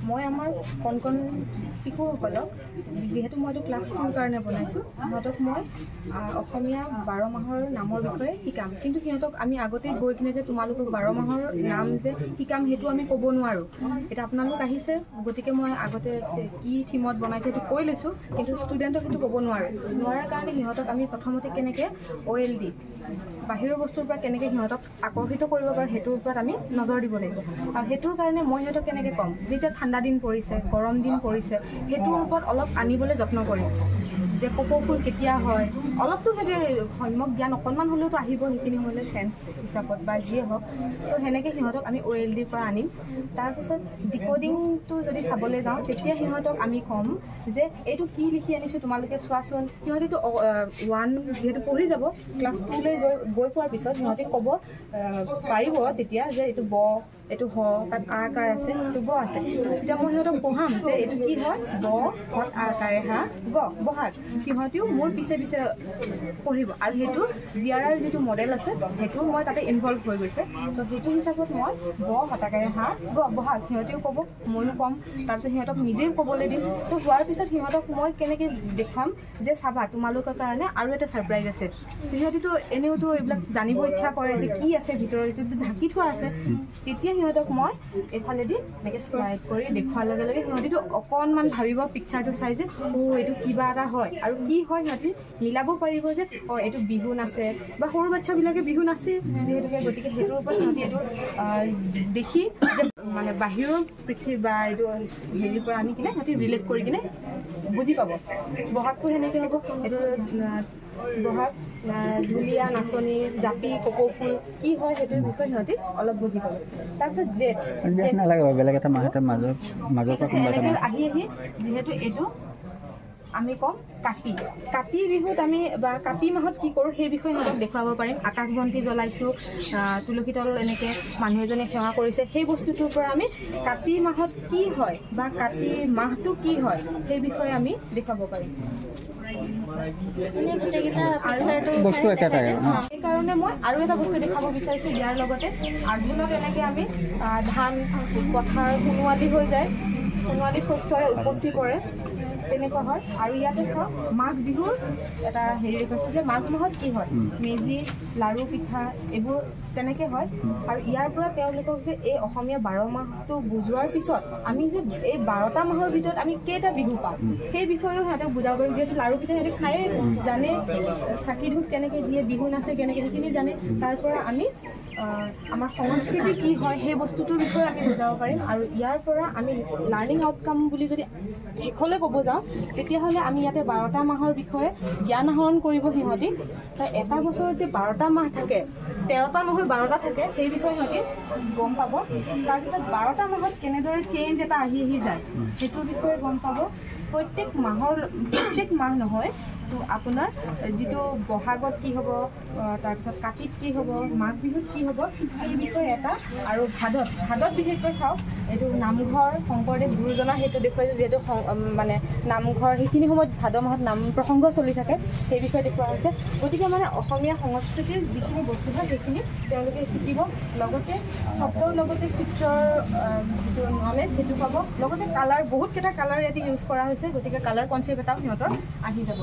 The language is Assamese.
মই আমাৰ কণ শিশুসকলক যিহেতু মই এইটো ক্লাছ 2 কাৰণে বনাইছোঁ সিহঁতক মই অসমীয়া 12 মাহৰ নামৰ বিষয়ে শিকাম কিন্তু সিহঁতক আমি আগতে গৈ কিনে যে তোমালোকক 12 মাহৰ নাম যে শিকাম সেইটো আমি ক'ব নোৱাৰোঁ এটা আপোনালোক আহিছে গতিকে মই আগতে কি থিমত বনাইছে সেইটো কৈ লৈছোঁ কিন্তু ষ্টুডেণ্টক সেইটো ক'ব নোৱাৰাৰ কাৰণে সিহঁতক আমি প্ৰথমতে কেনেকৈ OLD বাহিৰৰ বস্তুৰ পৰা কেনেকৈ সিহঁতক আকৰ্ষিত কৰিব পাৰে সেইটোৰ ওপৰত আমি নজৰ দিব লাগিব আৰু সেইটোৰ কাৰণে মই সিহঁতক কেনেকৈ ক'ম যেতিয়া ঠাণ্ডা দিন পৰিছে গৰম দিন পৰিছে সেইটোৰ ওপৰত অলপ আনিবলৈ যত্ন কৰিম যে কপৌ ফুল কেতিয়া হয় অলপতো সিহঁতে সম্যক জ্ঞান অকণমান হ'লেওতো আহিব সেইখিনি হ'লে চেঞ্চ হিচাপত বা যিয়ে হওক তো সেনেকৈ সিহঁতক আমি OLDৰ পৰা আনিম তাৰপিছত ডিক'ডিংটো যদি চাবলৈ যাওঁ তেতিয়া সিহঁতক আমি ক'ম যে এইটো কি লিখি আনিছোঁ তোমালোকে চোৱাচোন সিহঁতেতো 1 যিহেতু পঢ়ি যাব ক্লাছ 2লৈ গৈ পোৱাৰ পিছত সিহঁতে ক'ব পাৰিব তেতিয়া যে এইটো ব এইটো হ তাত আকাৰ আছে এইটো গ আছে তেতিয়া মই সিহঁতক পঢ়াম যে এইটো কি হয় ব হত আকাৰে হা গ বহাগ সিহঁতেও মোৰ পিছে পিছে পঢ়িব আৰু সেইটো জিআৰআৰ যিটো মডেল আছে সেইটো মই তাতে ইনভলভ হৈ গৈছে তো সেইটো হিচাপত মই ব হতাকাৰে হা গ বহাগ সিহঁতেও ক'ব ময়ো ক'ম তাৰপিছত সিহঁতক নিজেও ক'বলৈ দিম তো হোৱাৰ পিছত সিহঁতক মই কেনেকৈ দেখুৱাম যে চাবা তোমালোকৰ কাৰণে আৰু এটা ছাৰপ্ৰাইজ আছে সিহঁতেতো এনেওতো এইবিলাক জানিব ইচ্ছা কৰে যে কি আছে ভিতৰত এইটো ঢাকি থোৱা আছে তেতিয়া সিহঁতক মই এইফালেদি এনেকৈ স্লাইড কৰি দেখুৱাৰ লগে লগে সিহঁতিতো অকণমান ভাবিব পিকচাৰটো চাই যে এইটো কিবা এটা হয় আৰু কি হয় সিহঁতি মিলাব পাৰিব যে এইটো বিহু নাচে বা সৰু বাচ্ছাবিলাকে বিহু নাচে যিহেতুকে গতিকে সেইটোৰ ওপৰত সিহঁতি এইটো দেখি যে মানে বাহিৰৰ পৃথিৱী বা এইটো হেৰিৰ পৰা আনি কিনে সিহঁতি ৰিলেট কৰি কিনে বুজি পাব বহাগটো সেনেকৈ হ'ব এইটো বহাগ ঢুলীয়া নাচনী জাপি কপৌ ফুল কি হয় সেইটোৰ বিষয়ে সিহঁতি অলপ বুজি পাব তাৰপিছত জেঠ নালাগে বেলেগ এটা মাহতে মাজৰ আহি যিহেতু এইটো আমি ক'ম কাতি বিহুত আমি বা কাতি মাহত কি কৰোঁ সেই বিষয়ে সিহঁতক দেখুৱাব পাৰিম আকাশ বন্তি জ্বলাইছোঁ তুলসী তল এনেকৈ মানুহ এজনে সেৱা কৰিছে সেই বস্তুটোৰ পৰা আমি কাতি মাহত কি হয় বা কাতি মাহটো কি হয় সেই বিষয়ে আমি দেখুৱাব পাৰিম সেইকাৰণে মই আৰু এটা বস্তু দেখাব বিচাৰিছোঁ ইয়াৰ লগতে আঘোণত এনেকৈ আমি ধান পথাৰ সোণোৱালী হৈ যায় সোণোৱালী শস্যৰে উপচি পৰে তেনেকুৱা হয় আৰু ইয়াতে চাওক মাঘ বিহুৰ এটা হেৰি কৈছে যে মাঘ মাহত কি হয় মেজি লাড়ু পিঠা এইবোৰ তেনেকৈ হয় আৰু ইয়াৰ পৰা তেওঁলোকক যে এই অসমীয়া 12 মাহটো বুজোৱাৰ পিছত আমি যে এই 12টা মাহৰ ভিতৰত আমি কেইটা বিহু পাওঁ সেই বিষয়েও সিহঁতক বুজাব পাৰিম যিহেতু লাড়ু পিঠা সিহঁতে খায়ে জানে চাকি ধূপ কেনেকৈ দিয়ে বিহু নাচে কেনেকৈ সেইখিনি জানে তাৰ পৰা আমি আমাৰ সংস্কৃতি কি হয় সেই বস্তুটোৰ বিষয়ে আমি বুজাব পাৰিম আৰু ইয়াৰ পৰা আমি লাৰ্ণিং আউটকাম বুলি যদি শেষলৈ ক'ব যাওঁ তেতিয়াহ'লে আমি ইয়াতে 12টা মাহৰ বিষয়ে জ্ঞান আহৰণ কৰিব সিহঁতি এটা বছৰত যে 12টা মাহ থাকে 13টা নহয় 12টা থাকে সেই বিষয়ে সিহঁতি গম পাব তাৰপিছত 12টা মাহত কেনেদৰে চেঞ্জ এটা আহি যায় সেইটোৰ বিষয়ে গম পাব প্ৰত্যেক মাহ নহয় তো আপোনাৰ যিটো বহাগত কি হ'ব তাৰপিছত কাতিত কি হ'ব মাঘ বিহুত কি হ'ব এই বিষয়ে এটা আৰু ভাদত বিশেষকৈ চাওক এইটো নামঘৰ শংকৰদেৱ গুৰুজনাৰ সেইটো দেখুৱাইছোঁ যিহেতু মানে নামঘৰ সেইখিনি সময়ত ভাদ মাহত নাম প্ৰসংগ চলি থাকে সেই বিষয়ে দেখুওৱা হৈছে গতিকে মানে অসমীয়া সংস্কৃতিৰ যিখিনি বস্তু হয় সেইখিনি তেওঁলোকে শিকিব লগতে শব্দৰ লগতে চিত্ৰৰ যিটো নলেজ সেইটো পাব লগতে কালাৰ বহুতকেইটা কালাৰ ইয়াতে ইউজ কৰা হৈছে গতিকে কালাৰ কনচেপ্ট এটাও সিহঁতৰ আহি যাব